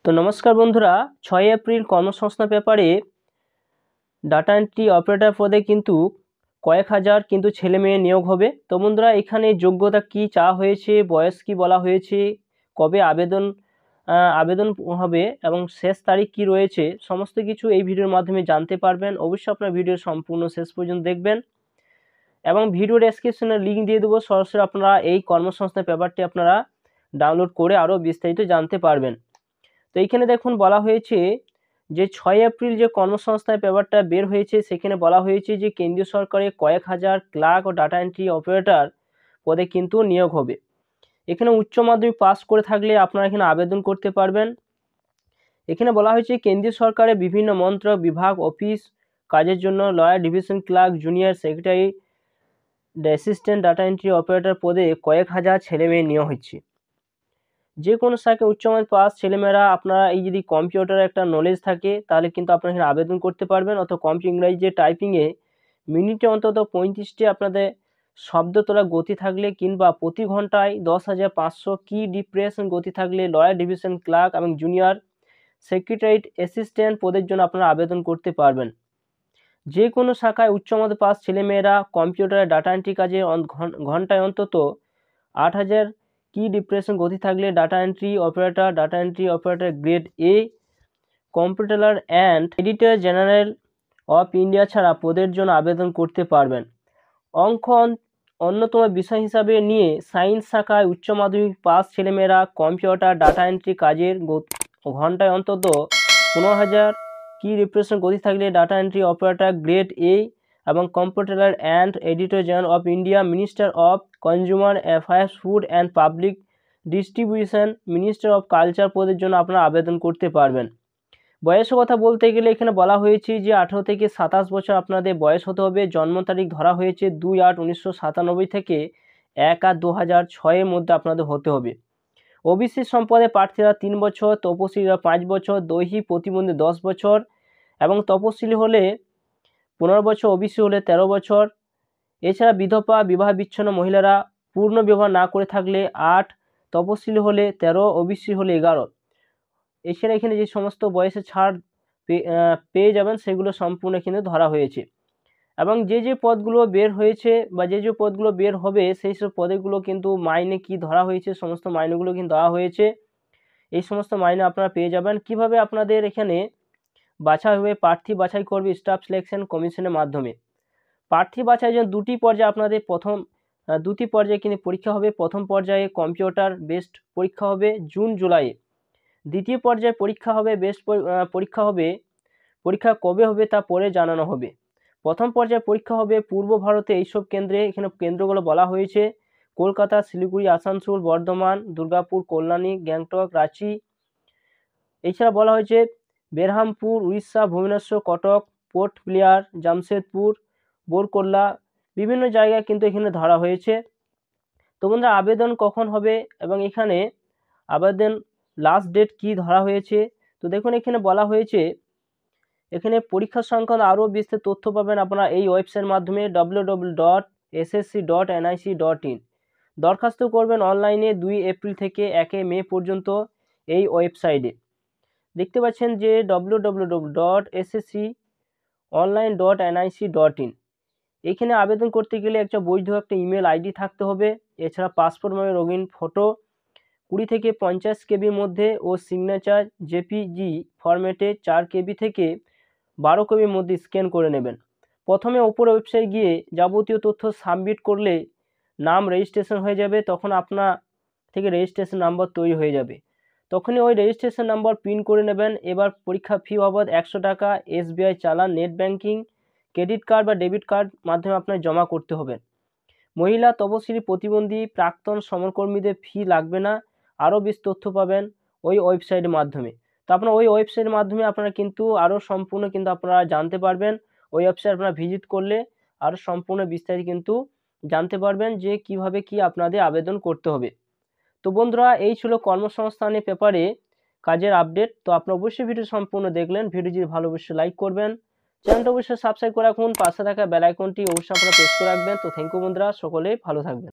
তো নমস্কার বন্ধুরা, 6 এপ্রিল কর্মসংস্থান পেপারে ডাটা এন্ট্রি অপারেটর পদে কিন্তু কয়েক হাজার কিন্তু ছেলে মেয়ে নিয়োগ হবে। তো বন্ধুরা, এখানে যোগ্যতা কি চাওয়া হয়েছে, বয়স কি বলা হয়েছে, কবে আবেদন হবে এবং শেষ তারিখ কি রয়েছে, সমস্ত কিছু এই ভিডিওর মাধ্যমে জানতে পারবেন। অবশ্যই আপনার ভিডিও সম্পূর্ণ শেষ পর্যন্ত দেখবেন এবং ভিডিও ডেসক্রিপশনে লিঙ্ক দিয়ে দেবো, সরাসরি আপনারা এই কর্মসংস্থান পেপারটি আপনারা ডাউনলোড করে আরও বিস্তারিত জানতে পারবেন। তো এইখানে দেখুন বলা হয়েছে যে 6 এপ্রিল যে কর্মসংস্থান পেপারটা বের হয়েছে, সেখানে বলা হয়েছে যে কেন্দ্রীয় সরকারের কয়েক হাজার ক্লার্ক ও ডাটা এন্ট্রি অপারেটর পদে কিন্তু নিয়োগ হবে। এখানে উচ্চ মাধ্যমিক পাস করে থাকলে আপনারা এখানে আবেদন করতে পারবেন। এখানে বলা হয়েছে কেন্দ্রীয় সরকারের বিভিন্ন মন্ত্রক, বিভাগ, অফিস কাজের জন্য lawyer, division clerk, junior secretary, assistant data entry operator পদে কয়েক হাজার ছেলে মেয়ে নিয়োগ হচ্ছে। যে কোনো শাখায় উচ্চ মাধ্যমিক পাস ছেলেমেয়েরা, আপনারা এই যদি কম্পিউটারের একটা নলেজ থাকে তাহলে কিন্তু আপনারা এখানে আবেদন করতে পারবেন। অথবা ইংরাজি টাইপিংয়ে মিনিটে অন্তত 35টি আপনাদের শব্দ তোলা গতি থাকলে কিংবা প্রতি ঘন্টায় 10,500 কি ডিপ্রেশন গতি থাকলে লয়ার, ডিভিশন ক্লার্ক এবং জুনিয়র সেক্রেটারিয়েট অ্যাসিস্ট্যান্ট পদের জন্য আপনারা আবেদন করতে পারবেন। যে কোনো শাখায় উচ্চ মাধ্যমিক পাস ছেলেমেয়েরা কম্পিউটারে ডাটা এন্ট্রি কাজে ঘন্টায় অন্তত 8,000 কি ডিপ্রেশন গতি থাকলে data entry operator grade A, computer and editor general of India ছাড়া পদের জন্য আবেদন করতে পারবেন। অঙ্ক অন্যতম বিষয় হিসাবে নিয়ে সায়েন্স শাখায় উচ্চ মাধ্যমিক পাস ছেলেমেয়েরা কম্পিউটার ডাটা এন্ট্রি কাজের ঘন্টায় অন্তত 15,000 কি ডিপ্রেশন গতি থাকলে data entry operator grade A এবং computer and editor general of India, minister of consumer affairs, food and public distribution, minister of culture পদের জন্য আপনারা আবেদন করতে পারবেন। বয়সের কথা বলতে গেলে এখানে বলা হয়েছে যে 18 থেকে 27 বছর আপনাদের বয়স হতে হবে। জন্ম তারিখ ধরা হয়েছে 2/8/1997 থেকে 1/8/2006 মধ্যে আপনাদের হতে হবে। ওবিসি সম্পদে প্রার্থীরা 3 বছর, তপশিলীরা 5 বছর, দৈহিক প্রতিবন্ধী 10 বছর এবং তপশিলি হলে 15 বছর, ওবিসি হলে 13 বছর। এছাড়া বিধবা, বিবাহ বিচ্ছিন্ন মহিলারা পূর্ণ বিবাহ না করে থাকলে 8, তপশিলি হলে 13, ওবিসি হলে 11। এছাড়া এখানে যে সমস্ত বয়সে ছাড় পেয়ে যাবেন সেগুলো সম্পূর্ণ কিন্তু ধরা হয়েছে। এবং যে পদগুলো বের হয়েছে বা যে পদগুলো বের হবে সেই সব পদগুলো কিন্তু মাইনে কি ধরা হয়েছে, সমস্ত মাইনেগুলো কিন্তু দেওয়া হয়েছে। এই সমস্ত মাইনে আপনারা পেয়ে যাবেন। কিভাবে আপনাদের এখানে বাছাই হবে, প্রার্থী বাছাই করবে স্টাফ সিলেকশন কমিশনের মাধ্যমে। প্রার্থী বাছাইয়ের জন্য দুটি পর্যায়ে আপনাদের দুটি পর্যায়ে কিন্তু পরীক্ষা হবে। প্রথম পর্যায়ে কম্পিউটার বেসড পরীক্ষা হবে জুন জুলাইয়ে। দ্বিতীয় পর্যায়ে পরীক্ষা কবে হবে তা পরে জানানো হবে। প্রথম পর্যায়ে পরীক্ষা হবে পূর্ব ভারতে এইসব কেন্দ্রে। এখানে কেন্দ্রগুলো বলা হয়েছে কলকাতা, শিলিগুড়ি, আসানসোল, বর্ধমান, দুর্গাপুর, কল্যাণী, গ্যাংটক, রাঁচি। এছাড়া বলা হয়েছে বেরহামপুর, উড়িষ্যা, ভুবনেশ্বর, কটক, পোর্ট ব্লেয়ার, জামশেদপুর, বোরকল্লা, বিভিন্ন জায়গায় কিন্তু এখানে ধরা হয়েছে। তো বন্ধুরা, আবেদন কখন হবে এবং এখানে আবেদন লাস্ট ডেট কি ধরা হয়েছে, তো দেখুন এখানে বলা হয়েছে এখানে পরীক্ষা সংক্রান্ত আরও বিস্তারিত তথ্য পাবেন আপনারা এই ওয়েবসাইটের মাধ্যমে www.ssc.nic.in। দরখাস্ত করবেন অনলাইনে 2 এপ্রিল থেকে 1 মে পর্যন্ত এই ওয়েবসাইটে। দেখতে পাচ্ছেন যে www.ssconline.nic.in। এখানে আবেদন করতে গেলে একটা বৈধ একটা ইমেল আইডি থাকতে হবে। এছাড়া পাসপোর্ট মানে রঙিন ফটো 20 থেকে 50 কেবির মধ্যে ও সিগনেচার জেপিজি ফরম্যাটে 4 কেবি থেকে 12 কেবির মধ্যে স্ক্যান করে নেবেন। প্রথমে ওপর ওয়েবসাইট গিয়ে যাবতীয় তথ্য সাবমিট করলে নাম রেজিস্ট্রেশন হয়ে যাবে। তখন আপনার থেকে রেজিস্ট্রেশন নাম্বার তৈরি হয়ে যাবে। তখনই ওই রেজিস্ট্রেশন নাম্বার প্রিন্ট করে নেবেন। এবার পরীক্ষা ফি বাবদ 100 টাকা এসবিআই চালান, নেট ব্যাঙ্কিং, ক্রেডিট কার্ড বা ডেবিট কার্ড মাধ্যমে আপনার জমা করতে হবে। মহিলা, তপশিলি, প্রতিবন্ধী, প্রাক্তন সমরকর্মীদের ফি লাগবে না। আরও বেশ তথ্য পাবেন ওই ওয়েবসাইটের মাধ্যমে। তো আপনারা ওই ওয়েবসাইটের মাধ্যমে আপনারা কিন্তু আরও সম্পূর্ণ কিন্তু আপনারা জানতে পারবেন। ওই ওয়েবসাইট আপনারা ভিজিট করলে আরও সম্পূর্ণ বিস্তারিত কিন্তু জানতে পারবেন যে কিভাবে কি আপনাদের আবেদন করতে হবে। তো বন্ধুরা, এই ছিল কর্মসংস্থানের পেপারে কাজের আপডেট। তো আপনারা অবশ্যই ভিডিও সম্পূর্ণ দেখলেন। ভিডিও যদি ভালো অবশ্যই লাইক করবেন, চ্যানেলটা অবশ্যই সাবস্ক্রাইব করে রাখুন, পাশে থাকা বেল আইকনটি অবশ্যই আপনারা প্রেস করে রাখবেন। তো থ্যাংক ইউ বন্ধুরা, সকলেই ভালো থাকবেন।